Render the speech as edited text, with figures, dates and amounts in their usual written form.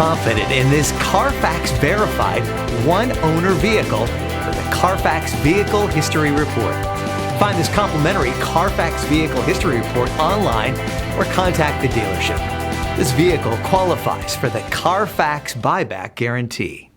confident in this Carfax verified one-owner vehicle for the Carfax Vehicle History Report. Find this complimentary Carfax Vehicle History Report online or contact the dealership. This vehicle qualifies for the Carfax Buyback Guarantee.